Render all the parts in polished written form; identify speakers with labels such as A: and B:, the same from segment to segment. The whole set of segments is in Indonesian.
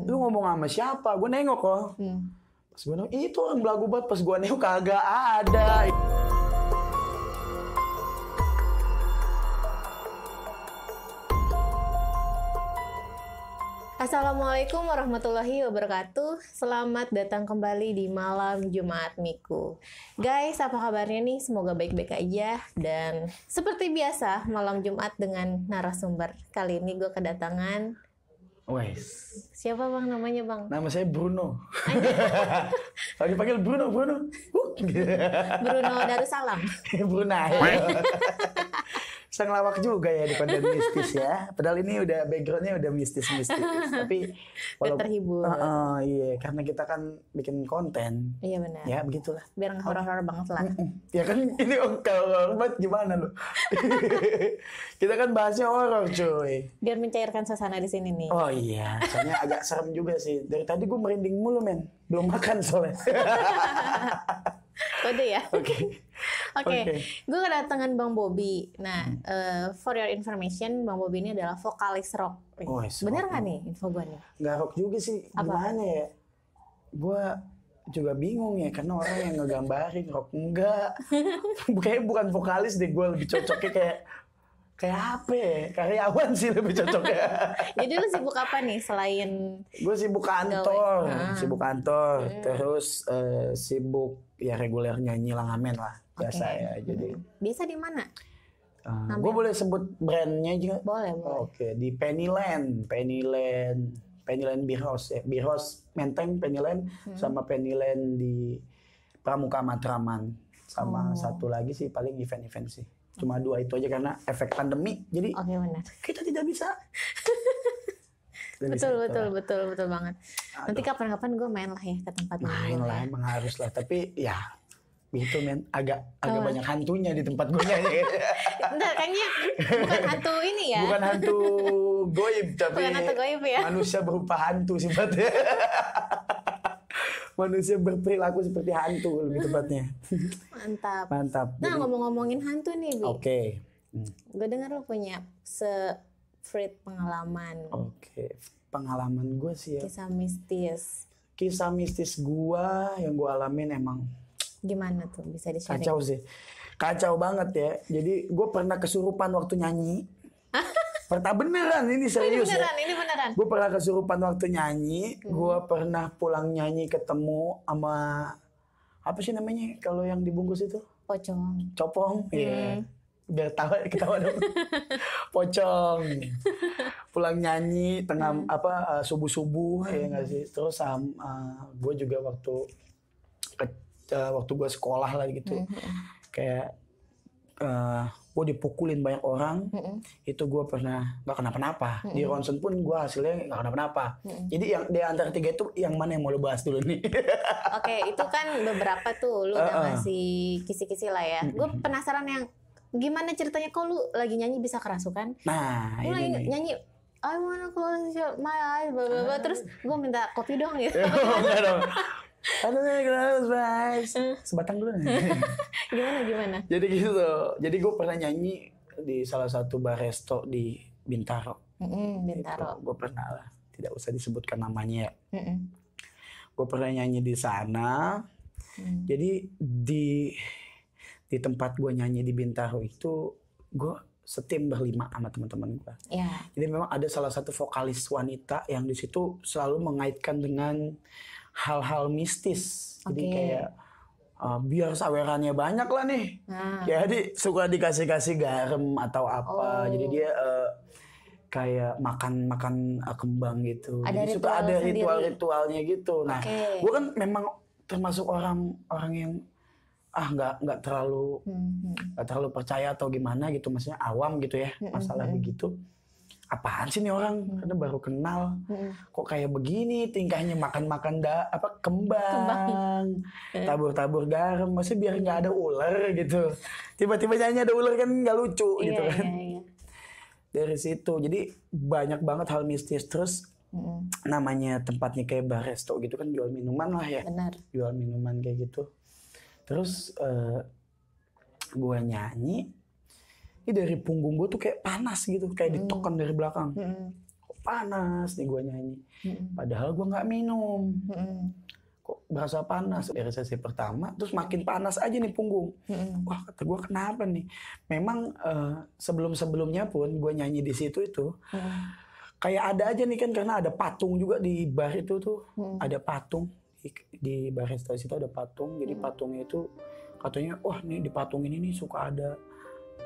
A: Lu ngomong sama siapa? Gue nengok kok. Pas gue nengok, itu orang belagu banget. Pas gue nengok kagak ada.
B: Assalamualaikum warahmatullahi wabarakatuh. Selamat datang kembali di Malam Jumat Miku. Guys, apa kabarnya nih? Semoga baik-baik aja. Dan seperti biasa, Malam Jumat dengan narasumber. Kali ini gue kedatangan...
A: Wes.
B: Siapa bang namanya bang?
A: Nama saya Bruno. Panggil Bruno.
B: Bruno Darussalam.
A: Brunei. Sang lawak juga ya di konten mistis ya. Padahal ini udah backgroundnya udah mistis-mistis. Tapi
B: udah terhibur.
A: Iya, karena kita kan bikin konten.
B: Iya benar.
A: Ya begitulah.
B: Biar nggak horor-horor banget lah.
A: Ya kan ini kalau horor banget gimana lu? Kita kan bahasnya horor cuy.
B: Biar mencairkan suasana di sini nih.
A: Oh iya, soalnya agak serem juga sih. Dari tadi gue merinding mulu men. Belum makan soalnya.
B: Kode ya. Oke.
A: Okay.
B: Gue kedatangan Bang Bobby. Nah, for your information, Bang Bobby ini adalah vokalis rock.
A: Oh,
B: bener nggak nih info gue nih?
A: Nggak rock juga sih. Gimana ya? Gue juga bingung ya, karena orang yang ngegambarin rock enggak. Kayaknya bukan vokalis deh, gue lebih cocoknya kayak apa ya? Karyawan sih lebih cocoknya.
B: Jadi lu sibuk apa nih selain?
A: Gue sibuk kantor, terus sibuk ya reguler nyanyi Langamen lah, biasa ya. Jadi
B: biasa di mana?
A: Gue boleh sebut brandnya juga?
B: Boleh.
A: Oke, di Pennyland Beer House ya. Beer House Menteng, Pennyland, sama Pennyland di Pramuka Matraman. Sama satu lagi sih paling event-event sih. Cuma dua itu aja karena efek pandemi. Jadi
B: benar.
A: Kita tidak bisa.
B: Betul banget. Nanti kapan-kapan gue main lah ya ke tempat
A: main lah, emang harus lah. Tapi ya gitu men, agak banyak hantunya di tempat gue nyanyi.
B: Entar kayaknya bukan hantu ini ya.
A: Bukan hantu goib, tapi
B: bukan hantu goib ya.
A: Manusia berupa hantu sifatnya. Manusia berperilaku seperti hantu lebih tepatnya. Mantap.
B: Nah, ngomong-ngomongin hantu nih, Bi.
A: Oke.
B: Gue dengar lo punya freak pengalaman.
A: Oke. Pengalaman gue sih ya.
B: Kisah mistis
A: gue yang gue alamin emang.
B: Gimana tuh? Bisa di-sharing?
A: Kacau sih. Kacau banget ya. Jadi gue pernah kesurupan waktu nyanyi. Beneran ini serius
B: ini beneran.
A: Gue pernah kesurupan waktu nyanyi. Gue pernah pulang nyanyi ketemu sama apa sih namanya kalau yang dibungkus itu? Copong. Iya. Biar ketawa dong. Pocong. Pulang nyanyi tengah subuh ya nggak sih. Terus gue juga waktu gue sekolah lah gitu. Kayak gue dipukulin banyak orang, itu gue pernah nggak kenapa-napa. Di ronsen pun gue hasilnya nggak kenapa-napa. Jadi yang di antara tiga itu yang mana yang mau lo bahas dulu nih?
B: Oke, itu kan beberapa tuh lu udah ngasih kisi-kisi lah ya. Gue penasaran yang gimana ceritanya kok lu lagi nyanyi bisa kerasukan?
A: Nah,
B: lu lagi nyanyi I wanna close my eyes, terus gue minta kopi dong gitu.
A: Enggak dong. Sebatang dulu nih.
B: Gimana?
A: Jadi gitu tuh. Jadi gue pernah nyanyi di salah satu bar resto di Bintaro.
B: Bintaro.
A: Gue pernah lah. Tidak usah disebutkan namanya ya. Gue pernah nyanyi di sana. Jadi di tempat gue nyanyi di Bintaro itu gue setim berlima sama teman-teman gue.
B: Yeah.
A: Jadi memang ada salah satu vokalis wanita yang di situ selalu mengaitkan dengan hal-hal mistis. Jadi kayak biar sawerannya banyak lah nih. Jadi suka dikasih garam atau apa. Jadi dia kayak makan kembang gitu. Jadi suka ada ritual-ritualnya gitu. Nah, gue kan memang termasuk orang yang nggak terlalu percaya atau gimana gitu, maksudnya awam gitu ya masalah begitu. Apaan sih nih orang, karena baru kenal, kok kayak begini tingkahnya, makan kembang, tabur garam, maksudnya biar nggak ada ular gitu. Tiba-tiba nyanyi ada ular kan nggak lucu gitu kan. Dari situ jadi banyak banget hal mistis. Terus namanya tempatnya kayak bar resto gitu kan, jual minuman lah ya.
B: Benar.
A: Jual minuman kayak gitu. Terus gue nyanyi, ini dari punggung gue tuh kayak panas gitu, kayak ditekan dari belakang. panas nih gue nyanyi. Padahal gue nggak minum. Kok berasa panas dari sesi pertama, terus makin panas aja nih punggung. Wah, kata gue kenapa nih? Memang sebelum-sebelumnya pun gue nyanyi di situ itu, kayak ada aja nih kan, karena ada patung juga di bar itu tuh, ada patung di bar resto itu ada patung. Jadi patungnya itu katanya, wah nih di patung ini nih suka ada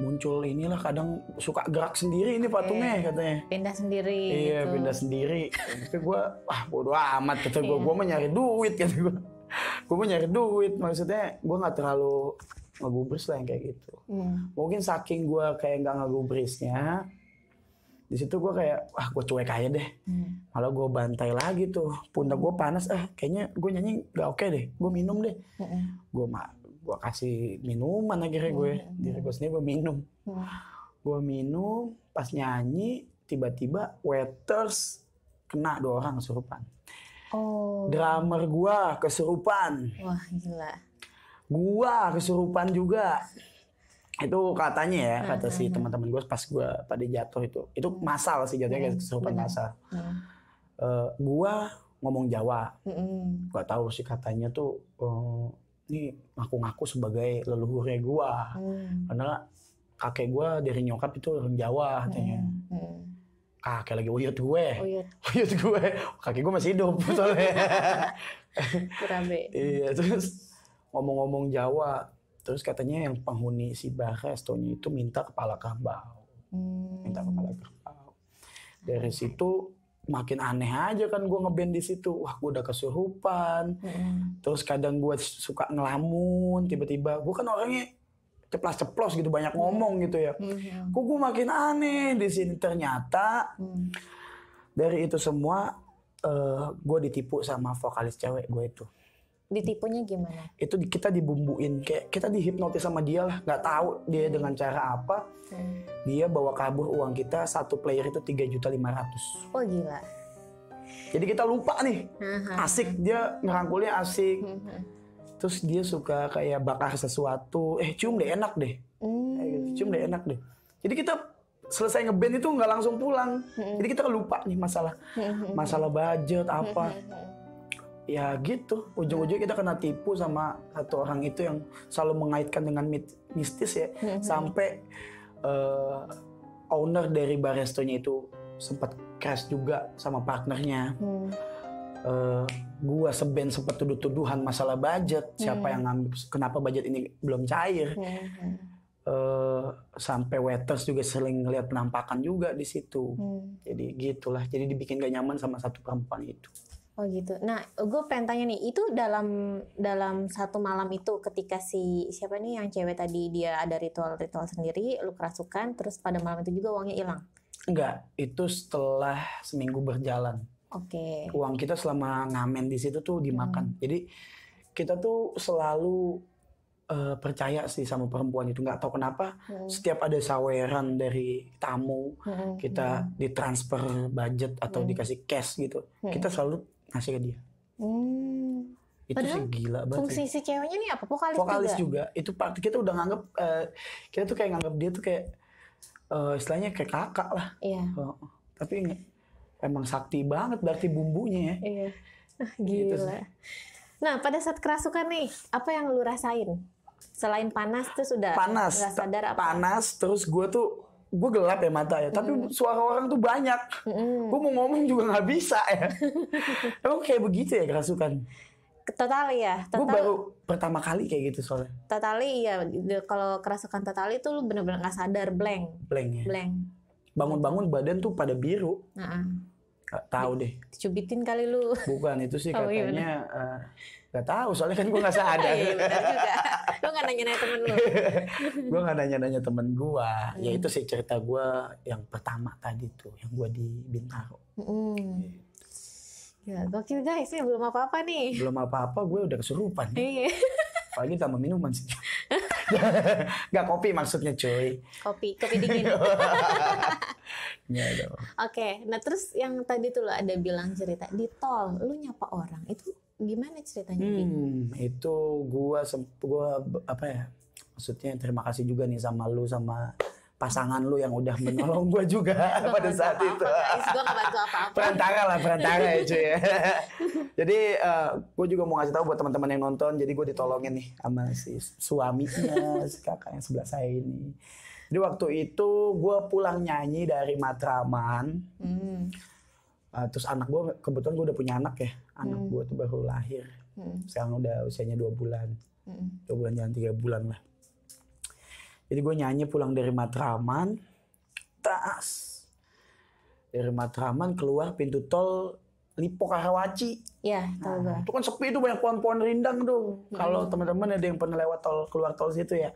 A: muncul inilah, kadang suka gerak sendiri ini patungnya katanya.
B: Pindah sendiri.
A: Iya,
B: gitu.
A: pindah sendiri. Tapi gue, bodo amat kata gue mau nyari duit kata gue. Gue mau nyari duit, maksudnya gue nggak terlalu ngegubris lah yang kayak gitu. Mungkin saking gue kayak nggak ngegubrisnya, di situ gue kayak, gue cuek aja deh. Malah gue bantai lagi tuh, pundak gue panas, kayaknya gue nyanyi nggak oke deh, gue minum deh. Gue kasih minuman akhirnya gue, diri gue sendiri gue minum. Gue minum, pas nyanyi, tiba-tiba waiters kena 2 orang kesurupan. Drummer gue kesurupan.
B: Wah, gila.
A: Gue kesurupan juga. Itu katanya ya, kata si teman-teman gue pas gue pada jatuh itu masal sih jatuhnya, kayak kesurupan masal. Gue ngomong Jawa, gak tahu sih katanya tuh ini ngaku-ngaku sebagai leluhurnya gue, karena kakek gue dari nyokap itu orang Jawa katanya. Kakek lagi uyut gue, kakek gue masih hidup soalnya. Iya, terus ngomong-ngomong Jawa. Terus katanya yang penghuni si bar restonya itu minta kepala kerbau. Dari situ makin aneh aja kan gue ngeband di situ. Wah, gue udah kesurupan. Terus kadang gue suka ngelamun tiba-tiba. Gue kan orangnya ceplas-ceplos gitu, banyak ngomong gitu ya. Kok gue makin aneh di sini. Ternyata dari itu semua gue ditipu sama vokalis cewek gue itu.
B: Ditipunya gimana?
A: Itu kita dibumbuin, kayak kita dihipnotis sama dia lah, nggak tahu dia dengan cara apa. Dia bawa kabur uang kita, satu player itu 3.500.000.
B: Oh gila.
A: Jadi kita lupa nih, asik dia ngerangkulnya asik. Terus dia suka kayak bakar sesuatu, cium deh enak deh, cium deh enak deh. Jadi kita selesai ngeband itu nggak langsung pulang, jadi kita lupa nih masalah budget apa. Ya gitu, ujung-ujungnya kita kena tipu sama satu orang itu yang selalu mengaitkan dengan mistis ya. Sampai owner dari bar restonya itu sempat crash juga sama partnernya. Gua seband sempat tuduh-tuduhan masalah budget, siapa yang ngambil, kenapa budget ini belum cair. Sampai waiters juga sering ngeliat penampakan juga di situ. Jadi gitulah, jadi dibikin gak nyaman sama satu perempuan itu.
B: Oh gitu. Nah, gue pengen tanya nih, itu dalam satu malam itu ketika siapa nih yang cewek tadi dia ada ritual-ritual sendiri, lu kerasukan, terus pada malam itu juga uangnya hilang?
A: Enggak, itu setelah seminggu berjalan.
B: Oke.
A: Uang kita selama ngamen di situ tuh dimakan. Jadi kita tuh selalu percaya sih sama perempuan itu, nggak tahu kenapa setiap ada saweran dari tamu kita ditransfer budget atau dikasih cash gitu, kita selalu ngasih ke dia. Itu
B: padahal
A: sih gila banget.
B: Fungsi si ceweknya nih apa?
A: Vokalis juga. Itu part kita udah nganggep, kita tuh kayak nganggep dia tuh kayak istilahnya kayak kakak lah.
B: Iya.
A: Tapi emang sakti banget berarti bumbunya ya.
B: Iya. Gila. Gitu. Nah, pada saat kerasukan nih, apa yang lu rasain? Selain panas tuh sudah
A: panas,
B: nggak sadar apa?
A: Panas, terus gue gelap ya mata ya, tapi suara orang tuh banyak. Gue mau ngomong juga nggak bisa ya. Emang kayak begitu ya kerasukan?
B: Totali ya?
A: Gue baru pertama kali kayak gitu soalnya.
B: Totali iya, kalau kerasukan totali tuh lu bener-bener nggak sadar, blank.
A: Blank ya?
B: Blank.
A: Bangun-bangun badan tuh pada biru. Gak tahu deh.
B: Dicubitin kali lu.
A: Bukan, itu sih katanya gak tahu, soalnya kan gue gak sadar.
B: Iya benar juga. Lu gak nanya-nanya temen lu.
A: Gue gak nanya-nanya temen gue. Ya itu sih cerita gue yang pertama tadi tuh, yang gue di Bintaro.
B: Ya, gokil guys, ini belum apa-apa nih.
A: Belum apa-apa, gue udah kesurupan.
B: Iya.
A: Apalagi tambah minuman sih. Gak kopi maksudnya cuy.
B: Kopi dingin.
A: Ya,
B: Oke, nah terus yang tadi tuh lo ada bilang cerita di tol, lu nyapa orang itu gimana ceritanya?
A: Itu gua apa ya? Maksudnya terima kasih juga nih sama lu sama pasangan lu yang udah menolong gue juga pada saat itu.
B: Guys, gue gak bantu apa-apa.
A: Perantara ya cuy ya. Jadi gue juga mau ngasih tahu buat teman-teman yang nonton. Jadi gue ditolongin nih sama si suaminya, si kakak yang sebelah saya ini. Jadi waktu itu gue pulang nyanyi dari Matraman. Terus anak gue, kebetulan gue udah punya anak ya. Anak gue tuh baru lahir. Sekarang udah usianya 2 bulan. 2 bulan jalan 3 bulan lah. Jadi gue nyanyi pulang dari Matraman. Dari Matraman keluar pintu tol Lipo Karawaci.
B: Iya, tahu gue.
A: Itu kan sepi tuh, banyak pohon-pohon rindang tuh. Kalau teman-teman ada yang pernah lewat tol, keluar tol situ ya.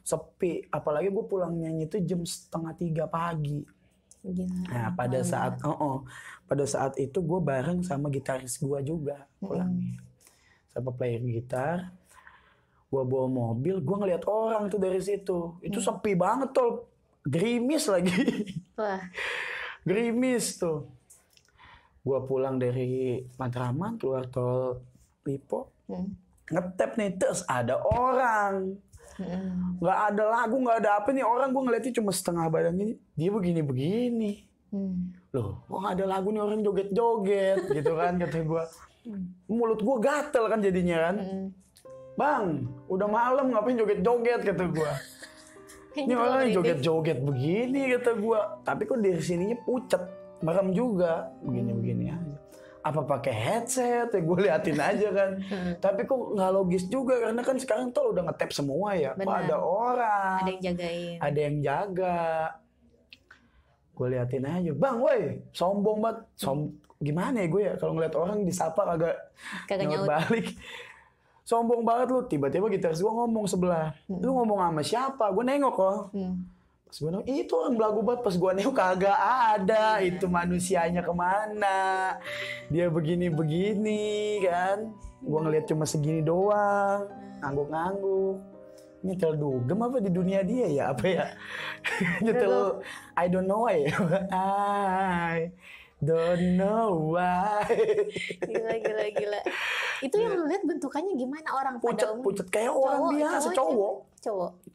A: Sepi. Apalagi gue pulang nyanyi itu jam 2:30 pagi.
B: Gila.
A: Nah, pada saat itu gue bareng sama gitaris gue juga pulangnya. Sama player gitar. Gue bawa mobil, gue ngeliat orang tuh dari situ. Itu sepi banget tol. Gerimis lagi.
B: Wah.
A: Gerimis tuh. Gue pulang dari Matraman, keluar tol Lipo. Ngetap nih, terus ada orang. Nggak ada lagu, nggak ada apa nih. Orang gue ngeliatnya cuma setengah badan gini. Dia begini-begini. Loh, kok nggak ada lagu nih, orang joget-joget gitu kan, kata gue. Mulut gue gatel kan jadinya kan. Bang, udah malam ngapain joget-joget, kata gue. Ini orang joget-joget begini, kata gue. Tapi kok dari sininya pucet, merem juga, begini-begini aja. Apa pakai headset? Ya gue liatin aja kan. Tapi kok nggak logis juga, karena kan sekarang tol udah ngetap semua ya. Kok ada orang,
B: ada yang jagain,
A: ada yang jaga. Gue liatin aja, bang, woi, sombong banget. Gimana ya gue ya, kalau ngeliat orang disapa kagak nyaut balik. Sombong banget lu. Tiba-tiba gitaris gue ngomong sebelah. Lu ngomong sama siapa? Gue nengok kok. Pas gue nengok, itu orang belagu banget. Pas gue nengok kagak ada. Itu manusianya kemana? Dia begini-begini kan. Gue ngeliat cuma segini doang. Ngangguk-ngangguk. Ini nyetel dugem apa di dunia dia ya? Apa ya? Nyetel I don't know why. I don't know why.
B: Gila. Itu yang lu lihat bentukannya gimana, orang pada umumnya?
A: Pucet kayak orang biasa,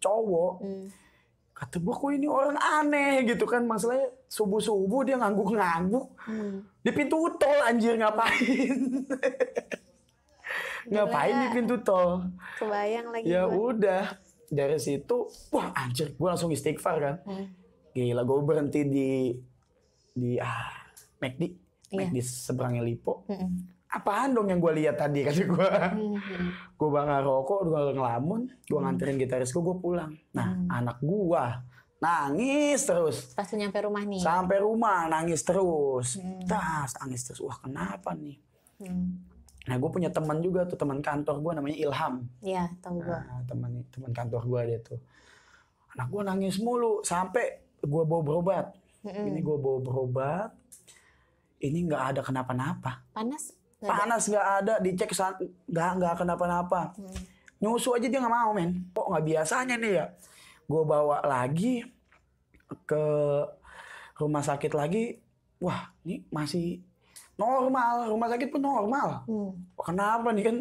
A: cowok. Kata gue, kok ini orang aneh gitu kan. Masalahnya subuh-subuh dia ngangguk-ngangguk. Di pintu tol, anjir, ngapain? Ngapain di pintu tol?
B: Kebayang lagi.
A: Ya udah, dari situ, wah anjir, gue langsung istighfar kan. Gila, gue berhenti di McD seberangnya Lipo. Apaan dong yang gue lihat tadi, kata gue. Gue bakar rokok, gue ngelamun, gue nganterin gitaris gue pulang. Nah, anak gue nangis terus.
B: Pas nyampe rumah nih?
A: Sampai rumah nangis terus. Nangis terus. Wah, kenapa nih? Nah, gue punya teman juga tuh, teman kantor gue namanya Ilham.
B: Iya, tahu gue.
A: Nah, teman kantor gue dia tuh. Anak gue nangis mulu sampai gue bawa berobat. Ini gue bawa berobat. Ini nggak ada kenapa-napa.
B: Panas
A: nggak ada, dicek nggak kenapa-napa. Nyusu aja dia nggak mau, men. Kok nggak biasanya nih ya? Gue bawa lagi ke rumah sakit lagi. Wah, ini masih normal, rumah sakit pun normal. Oh, kenapa nih kan?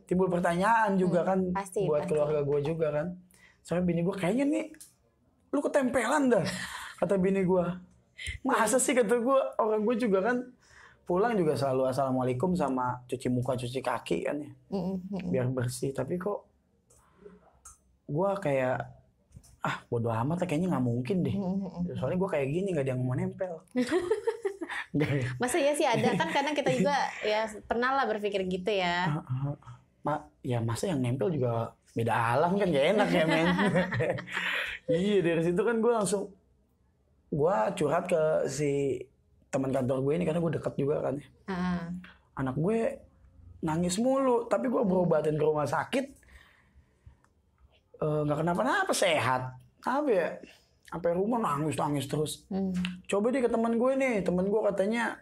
A: Timbul pertanyaan juga kan
B: pasti.
A: Keluarga gue juga kan. Soalnya bini gue, kayaknya nih lu ketempelan dah, kata bini gue. Masa sih, kata gue, orang gue juga kan pulang juga selalu assalamualaikum sama cuci muka cuci kaki kan ya, biar bersih. Tapi kok gue kayak bodo amat lah, kayaknya nggak mungkin deh. Soalnya gue kayak gini nggak ada yang mau nempel.
B: Masa ya sih ada kan, kadang kita juga ya pernah lah berpikir gitu ya.
A: Ya masa yang nempel juga beda alam kan, gak enak ya men. Iya, dari situ kan gue langsung curhat ke si teman kantor gue ini, karena gue deket juga kan. Anak gue nangis mulu, tapi gue berobatin ke rumah sakit nggak kenapa-napa, sehat. Apa ya, sampai rumah nangis terus. Coba deh ke teman gue nih, teman gue katanya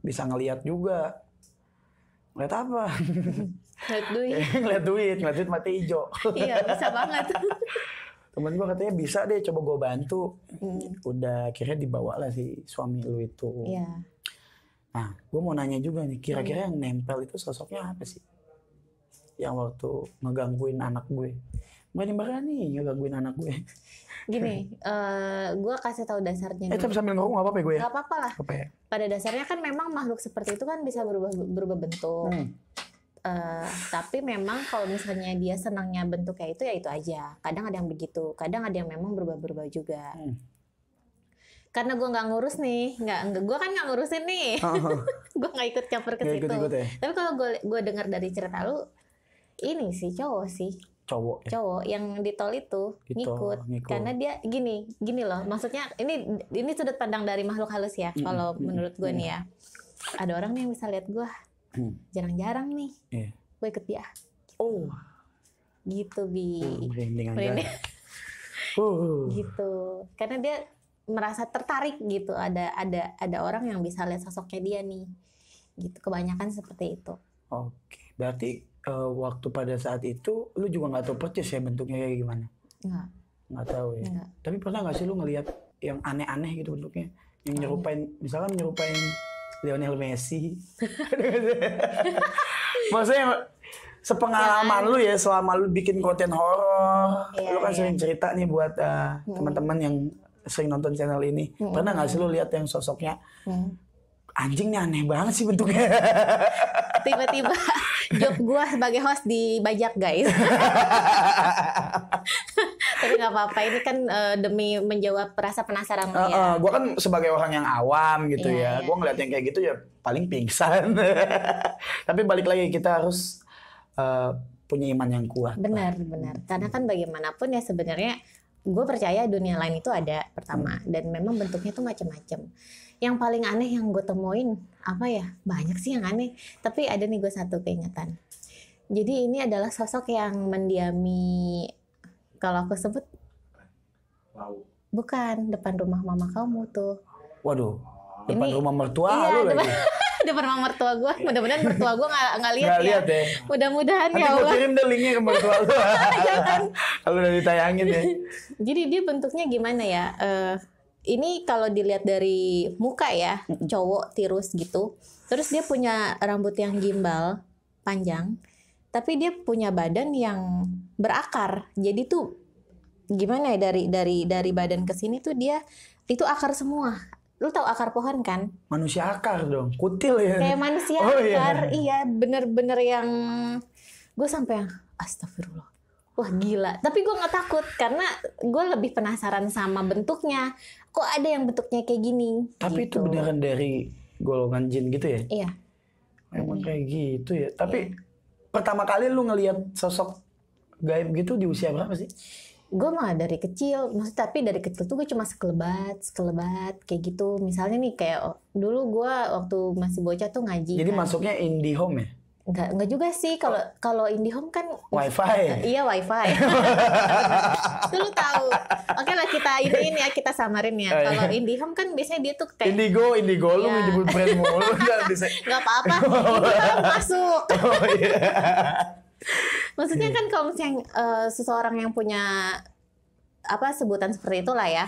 A: bisa ngelihat juga. Ngeliat apa? Ngeliat duit mata hijau.
B: Iya, bisa banget.
A: Temen gue katanya bisa deh, coba gue bantu. Udah akhirnya dibawa lah si suami lu itu.
B: Iya.
A: Nah, gue mau nanya juga nih, kira-kira yang nempel itu sosoknya apa sih? Yang waktu ngegangguin anak gue. Berani ngegangguin anak gue.
B: Gini, gue kasih tahu dasarnya.
A: Tapi sambil ngomong nggak apa-apa ya gue ya?
B: Nggak apa-apa lah.
A: Apa ya?
B: Pada dasarnya kan memang makhluk seperti itu kan bisa berubah bentuk. Tapi memang kalau misalnya dia senangnya bentuk kayak itu ya itu aja. Kadang ada yang begitu, kadang ada yang memang berubah juga. Karena gue nggak ngurus nih, gue kan nggak ngurusin nih, gue nggak ikut campur ke situ.
A: Ya?
B: Tapi kalau gue dengar dari cerita lu, ini sih cowok sih. Cowok yang di tol itu ngikut. Karena dia gini loh, maksudnya ini sudut pandang dari makhluk halus ya. Kalau menurut gue nih ya, ada orang nih yang bisa lihat gue. Jarang-jarang nih, gue ikut dia. Gitu Bi.
A: Merinding.
B: Gitu. Karena dia merasa tertarik gitu. Ada orang yang bisa lihat sosoknya dia nih. Gitu. Kebanyakan seperti itu.
A: Oke. Berarti waktu pada saat itu, lu juga nggak tahu persis ya bentuknya kayak gimana? Nggak tahu ya. Enggak. Tapi pernah nggak sih lu ngelihat yang aneh-aneh gitu bentuknya? Yang nyerupain Lionel Messi. Maksudnya sepengalaman lu ya selama lu bikin konten horor, lu kan sering cerita nih buat teman-teman yang sering nonton channel ini. Pernah nggak sih lu lihat yang sosoknya anjing nih aneh banget sih bentuknya?
B: Tiba-tiba job gue sebagai host dibajak guys. Tapi nggak apa-apa, ini kan demi menjawab rasa penasaran lo ya.
A: Gue kan sebagai orang yang awam gitu ya. Gue ngeliat yang kayak gitu ya paling pingsan. Tapi balik lagi kita harus punya iman yang kuat.
B: Benar. Karena kan bagaimanapun ya sebenarnya gue percaya dunia lain itu ada pertama. Dan memang bentuknya tuh macam-macam. Yang paling aneh yang gue temuin apa ya? Banyak sih yang aneh. Tapi ada nih gue satu keingetan. Jadi ini adalah sosok yang mendiami, kalau aku sebut, bukan depan rumah mama kamu tuh.
A: Waduh, depan rumah mertua lu lagi.
B: Depan rumah mertua gue. Mudah-mudahan mertua gue nggak lihat ya. Mudah-mudahan ya Allah.
A: Nanti gue kirim deh linknya ke mertua lu. Kalau udah ditayangin ya.
B: Jadi dia bentuknya gimana ya? Ini kalau dilihat dari muka ya, cowok tirus gitu. Terus dia punya rambut yang gimbal, panjang. Tapi dia punya badan yang berakar. Jadi tuh gimana ya dari badan ke sini tuh dia itu akar semua. Lu tahu akar pohon kan?
A: Manusia akar dong, kutil ya.
B: Kayak manusia akar, iya bener-bener yang gue sampai yang astagfirullah. Wah gila, tapi gue nggak takut karena gue lebih penasaran sama bentuknya. Kok ada yang bentuknya kayak gini?
A: Tapi
B: gitu.
A: Itu beneran dari golongan jin gitu ya?
B: Iya.
A: Emang kayak gitu ya. Tapi pertama kali lu ngelihat sosok gaib gitu di usia berapa sih?
B: Gue mah dari kecil, tapi dari kecil tuh gue cuma sekelebat kayak gitu. Misalnya nih kayak dulu gue waktu masih bocah tuh ngaji.
A: Jadi
B: kan.
A: masuknya IndiHome ya?
B: Enggak juga sih, kalau IndiHome kan
A: Wifi.
B: Iya wifi. Lu tahu. Oke lah ini ya kita samarin ya. Kalau IndiHome kan biasanya dia tuh kayak
A: Indigo lu nyebut brand mulu
B: enggak apa-apa. Masuk. Maksudnya kan kalau misalnya seseorang yang punya sebutan seperti itulah ya.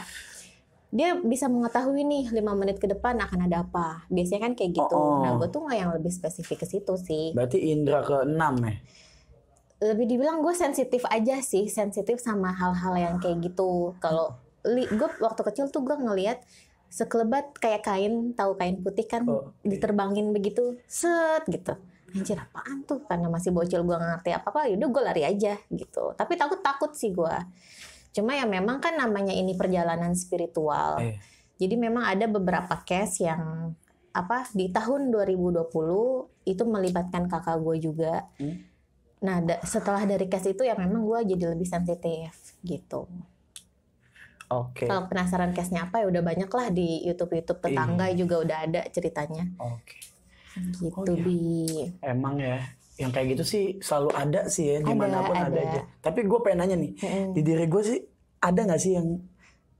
B: Dia bisa mengetahui nih 5 menit ke depan akan ada apa. Biasanya kan kayak gitu. Nah, gue tuh nggak yang lebih spesifik ke situ sih.
A: Berarti indra ke-6 ya?
B: Lebih dibilang gue sensitif aja sih. Sensitif sama hal-hal yang kayak gitu. Kalau gue waktu kecil tuh gue ngelihat sekelebat kayak kain, tahu kain putih kan diterbangin begitu. Set gitu. Anjir apaan tuh? Karena masih bocil gue nggak ngerti apa-apa. Yaudah gue lari aja gitu. Tapi takut sih gue. Cuma ya memang kan namanya ini perjalanan spiritual. Jadi memang ada beberapa case yang di tahun 2020 itu melibatkan kakak gue juga. Nah setelah dari case itu ya memang gue jadi lebih sensitif gitu.
A: Oke.
B: Kalau penasaran case-nya apa ya udah banyak lah di YouTube tetangga juga udah ada ceritanya.
A: Oke.
B: Gitu Bi.
A: Emang ya. Yang kayak gitu sih selalu ada sih ya, dimanapun ada aja. Tapi gue pengen nanya nih, di diri gue sih ada nggak sih yang?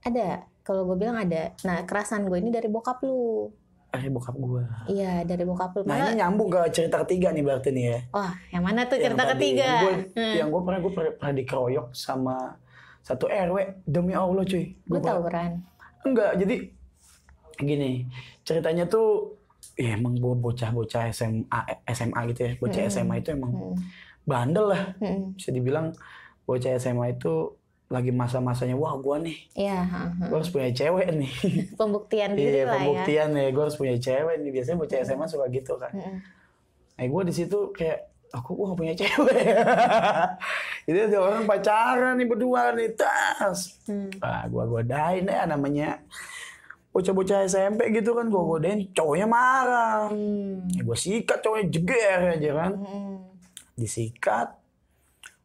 B: Ada, kalau gue bilang ada. Nah kerasan gue ini dari bokap lu.
A: Bokap gue.
B: Iya dari bokap lu.
A: Nah ini nyambung ke cerita ketiga nih berarti nih ya.
B: Wah yang mana tuh cerita ketiga?
A: Yang gue pernah dikeroyok sama satu RW demi Allah cuy.
B: Gue tawuran.
A: Enggak, jadi gini ceritanya tuh. Ya emang gue bocah-bocah SMA gitu ya. Bocah SMA itu emang bandel lah. Bisa dibilang bocah SMA itu lagi masa-masanya, wah gue nih, gue harus punya cewek nih.
B: Pembuktian diri lah ya.
A: Pembuktian ya, gue harus punya cewek nih. Biasanya bocah SMA suka gitu kan. Gue di situ kayak, gue gak punya cewek. Itu ada orang pacaran nih berdua nih, tas. Gue godain deh namanya bocah-bocah SMP gitu kan, gue godain, cowoknya marah. Gue sikat cowoknya, jeger aja kan. Disikat.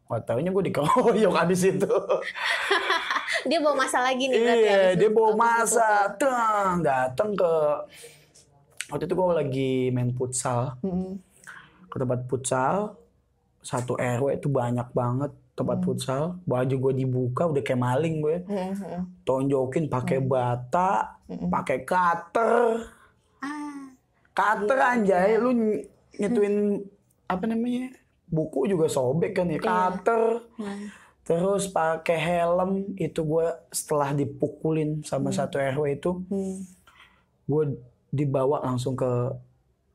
A: Wah, taunya gue dikeroyok abis itu.
B: Dia bawa masa lagi nih berarti.
A: Iya, dia bawa masa. Datang ke... Waktu itu gue lagi main futsal. Ke tempat futsal. 1 RW itu banyak banget tempat futsal. Baju gue dibuka, udah kayak maling gue. Tonjokin pakai bata, pakai cutter. Cutter anjay, lu nyituin apa namanya? Buku juga sobek kan ya, cutter. Terus pakai helm, itu gue setelah dipukulin sama 1 RW itu, gue dibawa langsung ke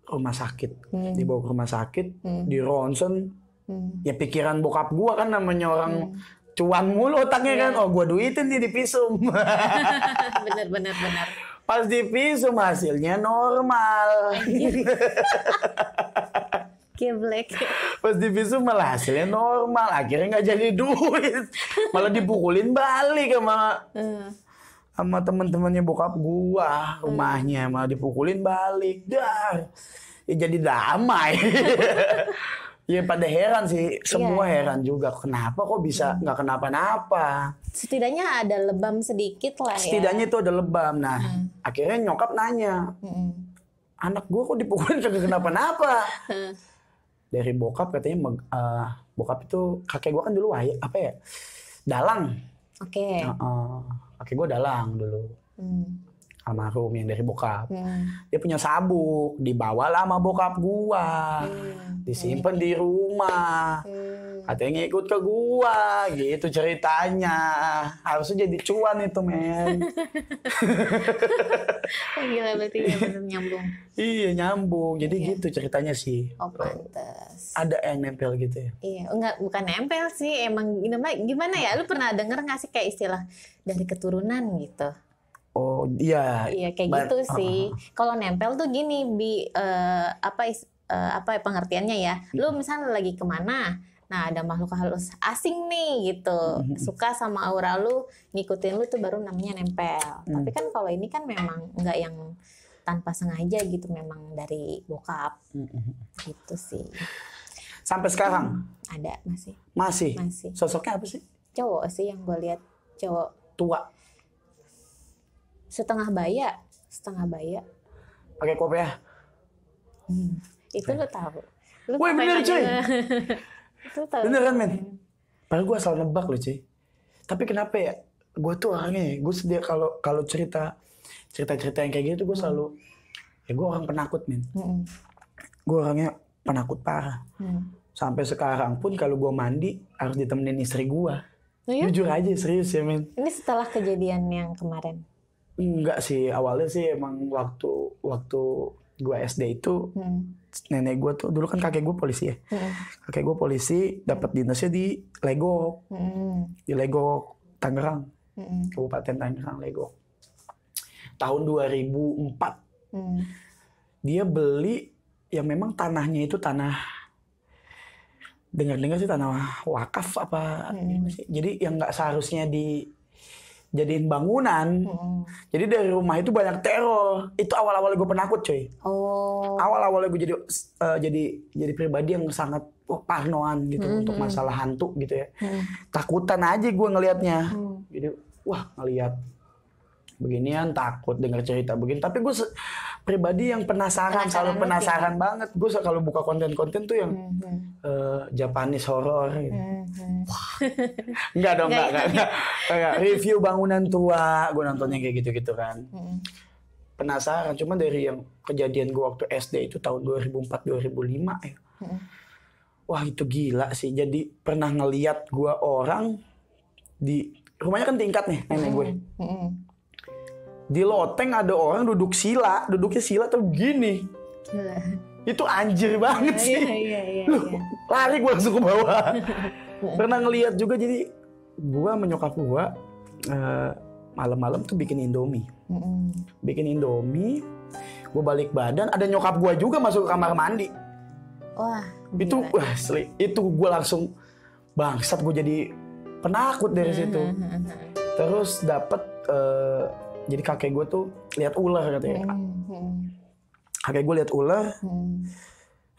A: rumah sakit. Dibawa ke rumah sakit, di ronsen. Ya pikiran bokap gue kan namanya orang cuan mulu otaknya kan. Oh, gue duitin nih di visum.
B: Bener.
A: Pas di visum hasilnya normal.
B: Geblek.
A: Pas di visum malah hasilnya normal, akhirnya nggak jadi duit, malah dipukulin balik sama teman-temannya bokap gua, rumahnya malah dipukulin balik, ya jadi damai. Ya pada heran sih, semua heran juga, kenapa kok bisa nggak kenapa-napa.
B: Setidaknya ada lebam sedikit lah ya.
A: Setidaknya itu ada lebam. Nah, akhirnya nyokap nanya, anak gua kok dipukulin kagak kenapa-napa. Dari bokap katanya, bokap itu kakek gue kan dulu dalang.
B: Oke.
A: Kakek gue dalang dulu. Almarhum yang dari bokap. Dia punya sabuk, dibawalah sama bokap gue. Disimpan di rumah. Katanya ngikut ke gua, gitu ceritanya. Harusnya jadi cuan itu, men.
B: Gila, berarti ya bener nyambung.
A: Iya, nyambung. Jadi gitu ceritanya sih.
B: Oh, pantes.
A: Ada yang nempel gitu ya?
B: Iya, bukan nempel sih. Emang gimana ya? Lu pernah denger nggak sih kayak istilah dari keturunan gitu?
A: Oh, iya.
B: Iya, kayak gitu sih. Kalau nempel tuh gini, apa pengertiannya ya? Lu misalnya lagi kemana? Nah, ada makhluk halus asing nih gitu. Suka sama aura lu, ngikutin lu tuh baru namanya nempel. Tapi kan kalau ini kan memang nggak yang tanpa sengaja gitu, memang dari bokap. Gitu sih.
A: Sampai sekarang?
B: Ada, masih.
A: Masih? Sosoknya apa sih?
B: Cowok sih yang gue lihat, cowok.
A: Tua?
B: Setengah baya.
A: Pakai kopiah?
B: Itu lu tahu.
A: Woi, bener cuy. Bener kan, men? Padahal gue asal nebak loh, cuy. Tapi kenapa ya? Gue tuh orangnya, gue sedia kalau cerita yang kayak gitu, gue selalu, gue orang penakut, men. Gue orangnya penakut parah. Sampai sekarang pun kalau gue mandi harus ditemenin istri gue. Jujur aja, serius ya, men.
B: Ini setelah kejadian yang kemarin?
A: Enggak sih, awalnya sih emang waktu gue SD itu, nenek gue tuh dulu kan kakek gue polisi ya. Kakek gue polisi, dapat dinasnya di Legok. Di Legok Tangerang. Kabupaten Tangerang, Legok. Tahun 2004. Dia beli yang memang tanahnya itu tanah, dengar-dengar sih tanah wakaf apa sih. Jadi yang nggak seharusnya dijadiin bangunan. Jadi dari rumah itu banyak teror. Itu awal-awal gue penakut, coy. Awal-awal gue jadi pribadi yang sangat parnoan gitu untuk masalah hantu gitu ya. Takutan aja gue ngelihatnya. Jadi ngelihat beginian takut dengar cerita begini. Tapi gue pribadi yang penasaran, selalu penasaran banget. Gue kalau buka konten-konten tuh yang Japanese horror gitu. Enggak dong, enggak. Review bangunan tua, gue nontonnya kayak gitu-gitu kan. Penasaran, cuma dari yang kejadian gue waktu SD itu tahun 2004-2005 ya. Wah, itu gila sih. Jadi pernah ngeliat gue orang di rumahnya kan tingkat nih nenek gue. Di loteng ada orang duduknya sila tuh gini. Itu anjir banget sih.
B: Iya.
A: Lari gue langsung ke bawah. Pernah ngeliat juga, jadi gue menyokap gue malam-malam tuh bikin Indomie. Bikin Indomie, gue balik badan, ada nyokap gue juga masuk ke kamar mandi.
B: Wah,
A: itu gue langsung bangsat, gue jadi penakut dari situ. Terus dapet jadi kakek gue tuh lihat ular katanya. Kakek gue lihat ular,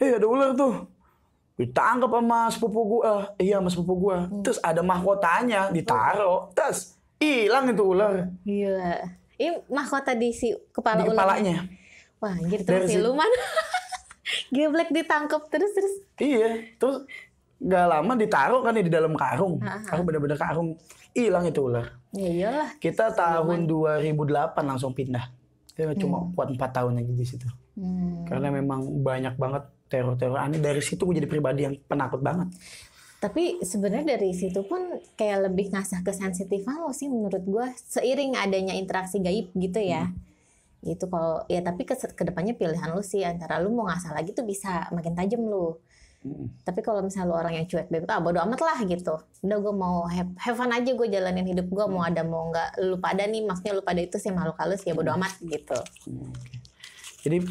A: ada ular tuh, ditangkap sama sepupu gue, sama sepupu gue. Terus ada mahkotanya ditaruh, terus hilang itu ular.
B: Gila. Ini mahkota di si kepala
A: di kepalanya.
B: Wah, anjir, terus siluman. Geblek ditangkap terus.
A: Iya, terus gak lama ditaruh kan di dalam karung. Karung bener-bener karung. Hilang itu ular.
B: Ya iyalah.
A: Kita tahun 2008 langsung pindah. Kita cuma kuat 4 tahun aja di situ. Karena memang banyak banget teror-teror aneh. Dari situ gue jadi pribadi yang penakut banget.
B: Tapi sebenarnya dari situ pun kayak lebih ngasah kesensitifan lo sih menurut gue. Seiring adanya interaksi gaib gitu ya. Gitu kalau ya, tapi kedepannya pilihan lu sih, antara lu mau ngasah lagi tuh bisa makin tajam lu. Tapi kalau misalnya lu orang yang cuek bebek, bodo amat lah gitu. Udah gue mau have fun aja, gue jalanin hidup gue, mau ada mau nggak, lu pada nih, maksudnya lu pada itu sih makhluk halus ya bodo amat gitu.
A: Jadi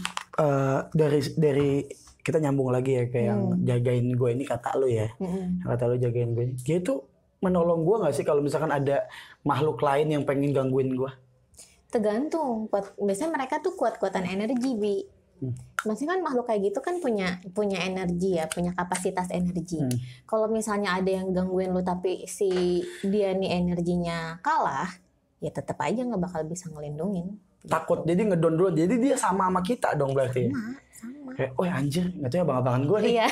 A: dari kita nyambung lagi ya kayak yang jagain gue ini, kata lu ya. Kata lu jagain gue. Dia tuh menolong gue nggak sih kalau misalkan ada makhluk lain yang pengen gangguin gue?
B: Tergantung. Biasanya mereka tuh kuat-kuatan energi, Bi. Maksudnya kan makhluk kayak gitu kan punya energi ya, punya kapasitas energi. Kalau misalnya ada yang gangguin lu tapi si dia nih energinya kalah, ya tetap aja nggak bakal bisa ngelindungin.
A: Takut, jadi ngedon dulu. Jadi dia sama kita dong berarti.
B: Sama.
A: Kayak, anjir, nggak tahu ya abang-abangan gue nih.
B: Iya.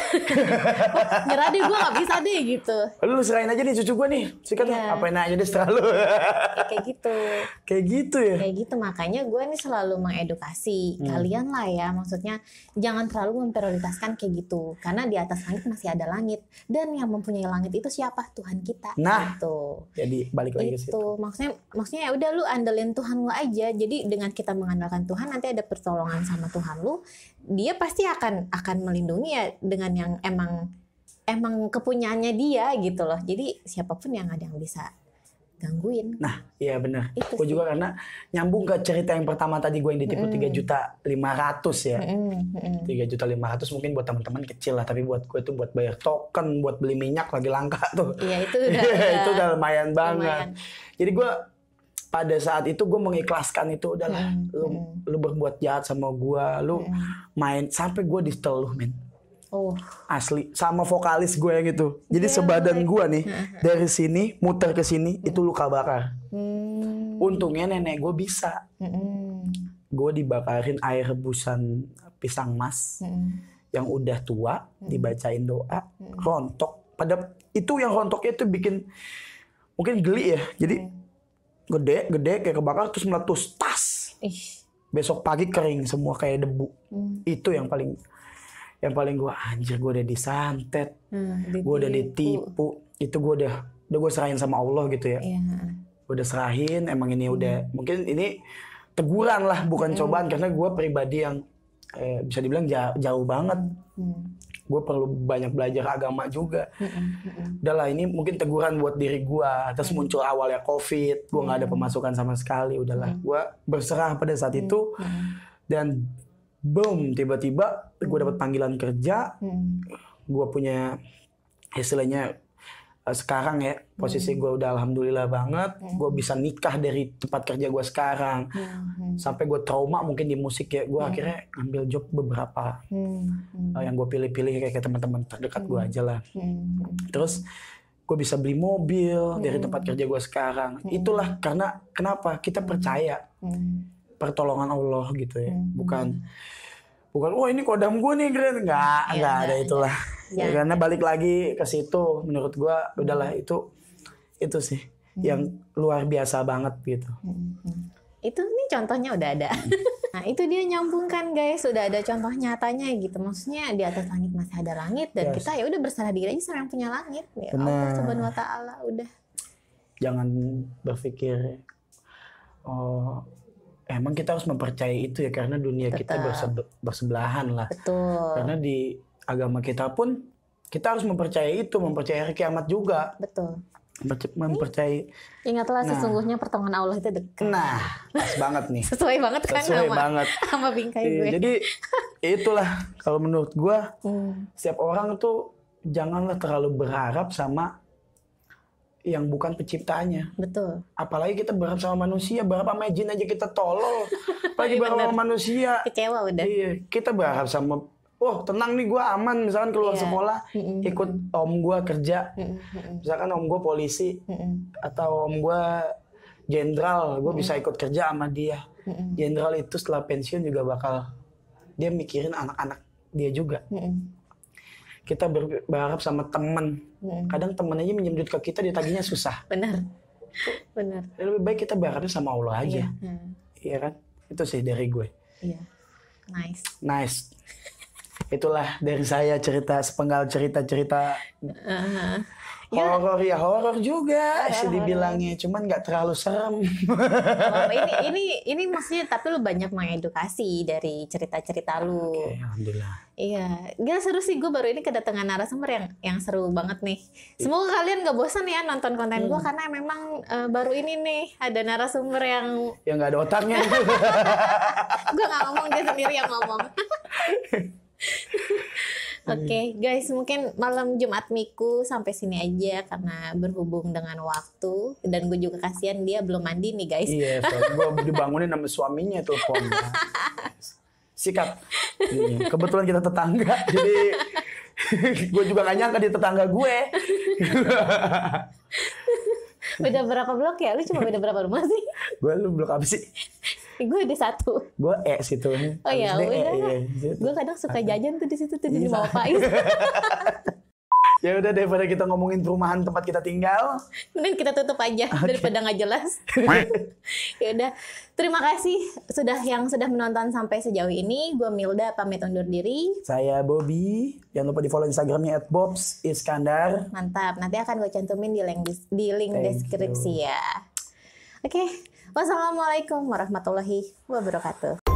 B: Nyerah deh, gue nggak bisa deh gitu.
A: Lu serahin aja nih cucu gue nih. Sikat apain aja deh setelah lu.
B: Kayak gitu.
A: Kayak gitu ya?
B: Kayak gitu, makanya gue nih selalu mengedukasi kalian lah ya. Maksudnya jangan terlalu memprioritaskan kayak gitu. Karena di atas langit masih ada langit. Dan yang mempunyai langit itu siapa? Tuhan kita.
A: Nah,
B: gitu.
A: Jadi balik lagi ke situ.
B: Maksudnya ya udah lu andelin Tuhan lu aja. Jadi dengan kita mengandalkan Tuhan, nanti ada pertolongan sama Tuhan lu. Dia pasti akan melindungi ya dengan yang emang kepunyaannya dia gitu loh. Jadi siapapun yang ada yang bisa gangguin.
A: Nah, iya benar.
B: Gue
A: juga karena nyambung ke cerita yang pertama tadi gue yang ditipu 3.500.000 ya. 3.500.000 mungkin buat teman-teman kecil lah, tapi buat gue tuh buat bayar token, buat beli minyak lagi langka tuh.
B: Iya, itu udah
A: itu udah lumayan banget. Jadi gue pada saat itu gue mengikhlaskan itu, udahlah lu berbuat jahat sama gue, lu main sampai gue disetel lu, men. Asli sama vokalis gue yang itu. Jadi sebadan gue nih dari sini muter ke sini itu luka bakar. Untungnya nenek gue bisa. Gue dibakarin air rebusan pisang mas yang udah tua, dibacain doa, rontok. Pada itu yang rontoknya itu bikin mungkin geli ya. Jadi gede kayak kebakar terus meletus tas. Besok pagi kering semua kayak debu. Itu yang paling gue anjir, gue udah disantet, gue udah ditipu. Itu gue udah serahin sama Allah gitu ya. Gue udah serahin, emang ini udah mungkin ini teguran lah, bukan cobaan, karena gue pribadi yang bisa dibilang jauh banget. Gue perlu banyak belajar agama juga. Udahlah, ini mungkin teguran buat diri gue. Terus muncul awalnya COVID, gue nggak ada pemasukan sama sekali. Udahlah, gue berserah pada saat itu. Dan boom, tiba-tiba gue dapat panggilan kerja. Gue punya istilahnya sekarang ya, posisi gue udah alhamdulillah banget. Gue bisa nikah dari tempat kerja gue sekarang. Sampai gue trauma mungkin di musik ya. Gue akhirnya ambil job beberapa yang gue pilih-pilih kayak teman-teman terdekat gue aja lah. Terus gue bisa beli mobil dari tempat kerja gue sekarang. Itulah karena kenapa kita percaya pertolongan Allah gitu ya. Bukan ini kodam gue nih, keren. Nggak ada itulah. Ya, karena balik lagi ke situ, menurut gue udahlah itu sih yang luar biasa banget gitu.
B: Itu nih contohnya udah ada. Nah itu dia nyambungkan guys, udah ada contoh nyatanya gitu. Maksudnya di atas langit masih ada langit, dan kita ya udah berserah diri aja sama yang punya langit. Ya Allah Subhanahu wa Ta'ala, udah.
A: Jangan berpikir emang kita harus mempercayai itu ya, karena dunia kita bersebelahan lah.
B: Betul.
A: Karena di agama kita pun kita harus mempercayai itu, mempercayai hari kiamat juga.
B: Betul.
A: Mempercayai.
B: Ingatlah sesungguhnya pertolongan Allah itu dekat.
A: Nah, pas banget nih.
B: Sesuai banget kan sama bingkai gue.
A: Jadi itulah kalau menurut gue, setiap orang tuh janganlah terlalu berharap sama yang bukan penciptanya.
B: Betul.
A: Apalagi kita berharap sama manusia, berharap sama jin aja kita tolol. Apalagi berharap sama manusia.
B: Kecewa udah.
A: Iya, kita berharap sama, oh tenang nih gue aman, misalkan keluar sekolah, ikut om gue kerja, misalkan om gue polisi, atau om gue jenderal, gue bisa ikut kerja sama dia. Jenderal itu setelah pensiun juga bakal, dia mikirin anak-anak dia juga. Kita berharap sama temen. Kadang temen aja minjem duit ke kita, ditagihnya susah.
B: Benar.
A: Lebih baik kita berharapnya sama Allah aja. Iya kan? Itu sih dari gue.
B: Iya.
A: Nice. Itulah dari saya sepenggal cerita-cerita horor ya, horor juga sih dibilangnya, cuman nggak terlalu serem.
B: Ini maksudnya tapi lu banyak mengedukasi dari cerita-cerita lu.
A: Oke, alhamdulillah.
B: Iya, gila seru sih, gue baru ini kedatangan narasumber yang seru banget nih. Semoga kalian gak bosan ya nonton konten gue, karena memang baru ini nih ada narasumber yang
A: nggak ada otaknya.
B: Gue nggak ngomong, dia sendiri yang ngomong. Oke, guys, mungkin malam Jumat Miku sampai sini aja karena berhubung dengan waktu, dan gue juga kasihan dia belum mandi nih, guys.
A: Iya, gue dibangunin sama suaminya telepon. Sikat. Kebetulan kita tetangga, jadi gue juga gak nyangka dia tetangga gue.
B: Beda berapa blok ya? Lu cuma beda berapa rumah sih?
A: Lu blok apa sih?
B: Gue ada 1.
A: Gue situ.
B: Oh ya udah. Gue kadang suka jajan tuh di situ tuh di bawah Pais.
A: Ya udah, daripada kita ngomongin perumahan tempat kita tinggal,
B: mending kita tutup aja daripada nggak jelas. Ya udah, terima kasih yang sudah menonton sampai sejauh ini. Gue Milda pamit undur diri.
A: Saya Bobby. Jangan lupa di follow Instagramnya @bobsiskandar.
B: Mantap. Nanti akan gue cantumin di link deskripsi ya. Oke. Wassalamualaikum warahmatullahi wabarakatuh.